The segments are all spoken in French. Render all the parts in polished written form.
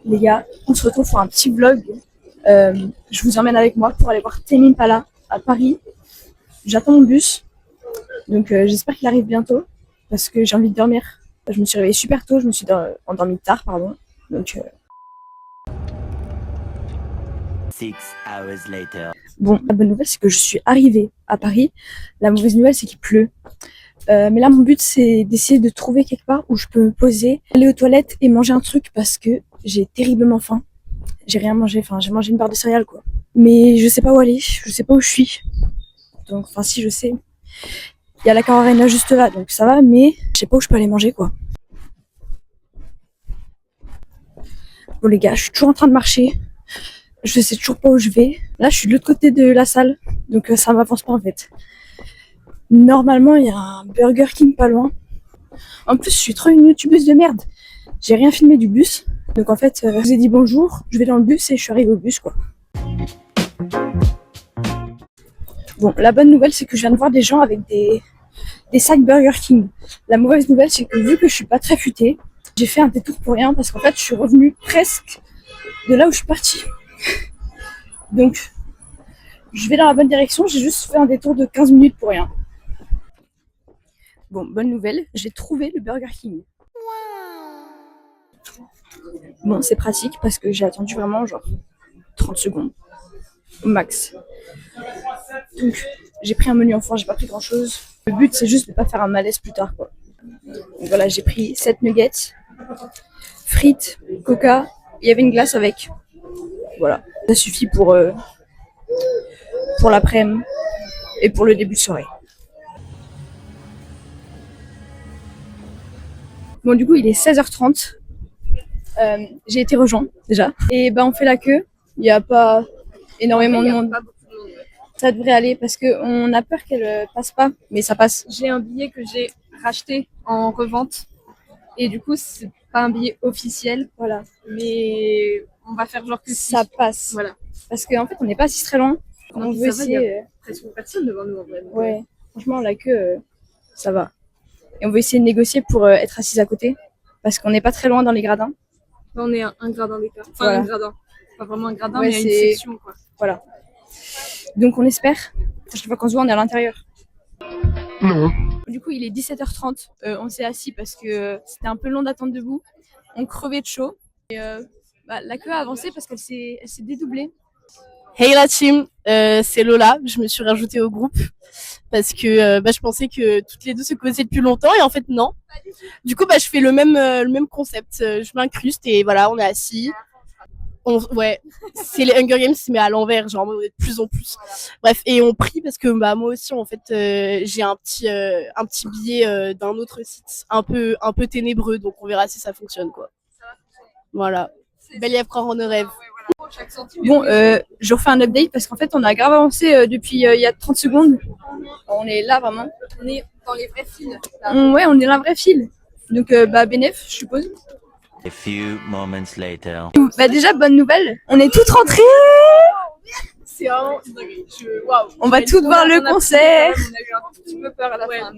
Les gars, on se retrouve pour un petit vlog. Je vous emmène avec moi pour aller voir Tame Impala à Paris. J'attends mon bus, donc j'espère qu'il arrive bientôt parce que j'ai envie de dormir. Je me suis réveillée super tôt, je me suis endormie tard, pardon. Donc, 6 hours later. Bon, la bonne nouvelle c'est que je suis arrivée à Paris. La mauvaise nouvelle c'est qu'il pleut. Mais là, mon but, c'est d'essayer de trouver quelque part où je peux me poser, aller aux toilettes et manger un truc parce que j'ai terriblement faim. J'ai rien mangé, enfin, j'ai mangé une barre de céréales, quoi. Mais je sais pas où aller, je sais pas où je suis. Donc, enfin, si, je sais. Il y a la Cararena juste là, donc ça va, mais je sais pas où je peux aller manger, quoi. Bon, les gars, je suis toujours en train de marcher. Je sais toujours pas où je vais. Là, je suis de l'autre côté de la salle, donc ça m'avance pas, en fait. Normalement, il y a un Burger King pas loin. En plus, je suis trop une youtubeuse de merde. J'ai rien filmé du bus. Donc en fait, je vous ai dit bonjour, je vais dans le bus et je suis arrivée au bus, quoi. Bon, la bonne nouvelle, c'est que je viens de voir des gens avec des sacs Burger King. La mauvaise nouvelle, c'est que vu que je suis pas très futée, j'ai fait un détour pour rien parce qu'en fait, je suis revenue presque de là où je suis partie. Donc, je vais dans la bonne direction, j'ai juste fait un détour de 15 minutes pour rien. Bon, bonne nouvelle, j'ai trouvé le Burger King. Bon, c'est pratique parce que j'ai attendu vraiment genre 30 secondes au max. Donc, j'ai pris un menu enfant, j'ai pas pris grand chose. Le but, c'est juste de pas faire un malaise plus tard, quoi. Donc voilà, j'ai pris 7 nuggets, frites, coca, il y avait une glace avec. Voilà, ça suffit pour l'après-midi et pour le début de soirée. Bon, du coup, il est 16h30. J'ai été rejoint déjà. Et ben, on fait la queue. Il n'y a pas énormément de monde. Ça devrait aller parce qu'on a peur qu'elle passe pas, mais ça passe. J'ai un billet que j'ai racheté en revente et du coup c'est pas un billet officiel, Voilà, mais on va faire genre que si. ça passe. Voilà. Parce qu'en fait, on n'est pas si très loin. Non, On puis veut ça va, il y a essayer. presque personne devant nous en vrai. Donc, Ouais, franchement, la queue, ça va. Et on veut essayer de négocier pour être assise à côté parce qu'on n'est pas très loin dans les gradins. là, on est à un gradin d'écart. Enfin, Voilà. un gradin. Pas vraiment un gradin, Ouais, mais il y a une c'est- section quoi. Voilà. Donc, on espère. La prochaine fois qu'on se voit, on est à l'intérieur. Non. Du coup, il est 17h30. On s'est assis parce que c'était un peu long d'attendre debout. On crevait de chaud. Et la queue a avancé parce qu'elle s'est dédoublée. Hey la team, c'est Lola, je me suis rajoutée au groupe parce que je pensais que toutes les deux se connaissaient depuis longtemps et en fait non. Du coup je fais le même concept, je m'incruste et voilà, on est assis. Ouais, c'est les Hunger Games mais à l'envers, genre de plus en plus. Bref, et on prie parce que moi aussi en fait j'ai un petit billet d'un autre site un peu ténébreux, donc on verra si ça fonctionne quoi. Voilà. Belle croire en nos rêves. Bon, je refais un update parce qu'en fait, on a grave avancé depuis il y a 30 secondes. On est là vraiment. On est dans les vraies files. Ouais, on est dans la vraie file. Donc, bénéf, je suppose. A few moments later. Bah, déjà, bonne nouvelle, on est toutes rentrées. C'est vraiment waouh. On va toutes voir le concert. On a eu un tout petit peu peur à la fin,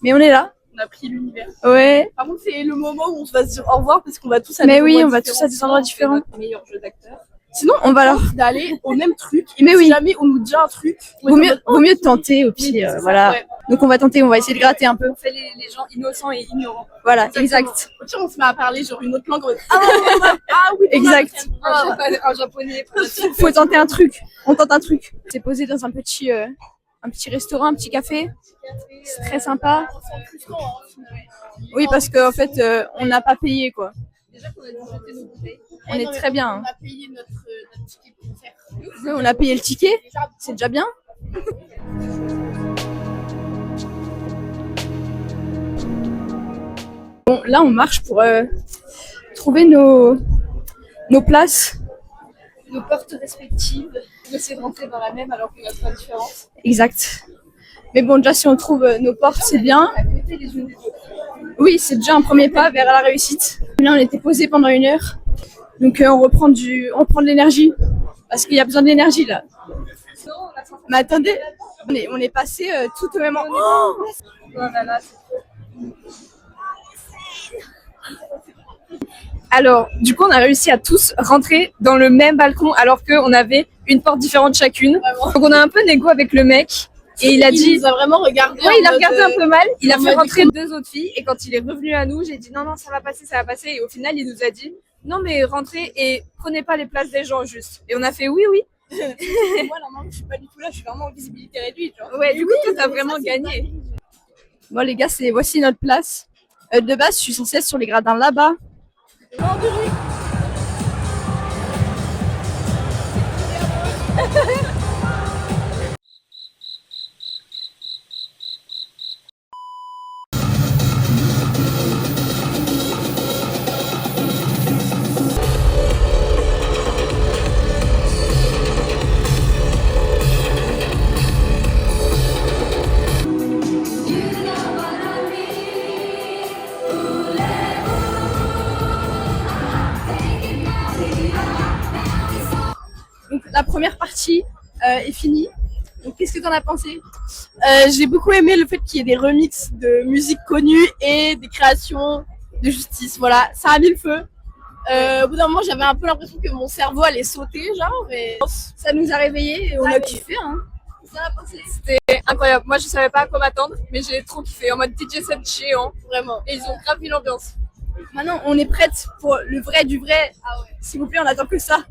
Mais on est là. on a pris l'univers. Ouais. Par contre, c'est le moment où on va se dire au revoir parce qu'on va tous à Mais des oui, endroits on va différents. tous à des endroits différents. C'est notre meilleur jeu d'acteur. Sinon, On va alors. d'aller au même truc. Et Mais si oui. jamais on nous dit un truc, Vaut mieux tenter au pire. Voilà. Ouais. Donc, on va tenter, on va essayer de gratter un peu. On fait les gens innocents et ignorants. Voilà, exact. Au pire, on se met à parler genre une autre langue. Ah oui, Exact. Un japonais. Faut tenter un truc. On tente un truc. C'est posé dans un petit restaurant, un petit café. C'est très sympa. Oui, parce qu'en fait, on n'a pas payé, quoi. Déjà qu'on a dû jeter nos bouteilles. On est très bien. On a payé notre ticket de concert. Oui, on a payé le ticket. C'est déjà bien. Bon, là, on marche pour trouver nos places. Nos portes respectives. On essaie de rentrer dans la même alors qu'on a trois différentes. Exact. Mais bon, déjà, si on trouve nos portes, c'est bien. À côté les unes des autres. Oui, c'est déjà un premier pas vers la réussite. Là, on était posé pendant 1 heure. Donc, on reprend de l'énergie. Parce qu'il y a besoin d'énergie, là. Sinon, on a Mais attendez, on est passé tout au même moment. Oh, voilà, Alors, du coup, on a réussi à tous rentrer dans le même balcon alors qu'on avait une porte différente chacune. Vraiment. Donc, on a un peu négo avec le mec et il a dit. nous a vraiment regardé. Ouais, il a regardé un peu mal. Il a en fait mode rentrer deux autres filles et quand il est revenu à nous, j'ai dit non, non, ça va passer, ça va passer. Et au final, il nous a dit non, mais rentrez et prenez pas les places des gens juste. Et on a fait oui, oui. Moi, normalement, je suis pas du tout là, je suis vraiment en visibilité réduite. Genre. Ouais, du coup, toi, t'as vraiment gagné. Bon, les gars, voici notre place. De base, je suis censée être sur les gradins là-bas. Donc, la première partie est finie. Donc, qu'est-ce que t'en as pensé? J'ai beaucoup aimé le fait qu'il y ait des remixes de musique connue et des créations de justice. Voilà, ça a mis le feu. Au bout d'un moment, j'avais un peu l'impression que mon cerveau allait sauter, genre, mais Ça nous a réveillés et on a kiffé. Hein. C'était incroyable. Moi, je savais pas à quoi m'attendre, mais j'ai trop kiffé. En mode DJ set géant. vraiment. Et ils ont grave mis l'ambiance. Maintenant, on est prête pour le vrai du vrai. Ah ouais. S'il vous plaît, on attend que ça.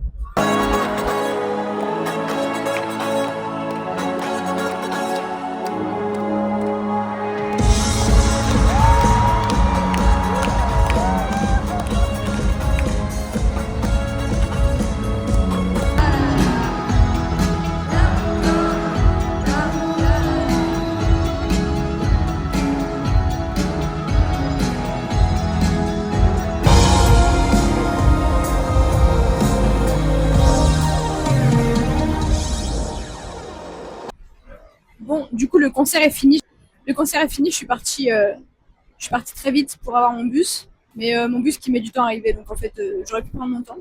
Bon, du coup, le concert est fini. Je suis partie très vite pour avoir mon bus. Mais mon bus qui met du temps à arriver, donc en fait, j'aurais pu prendre mon temps.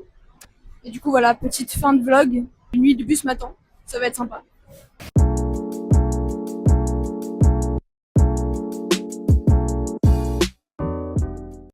Et du coup, voilà, petite fin de vlog. Une nuit de bus m'attend. Ça va être sympa.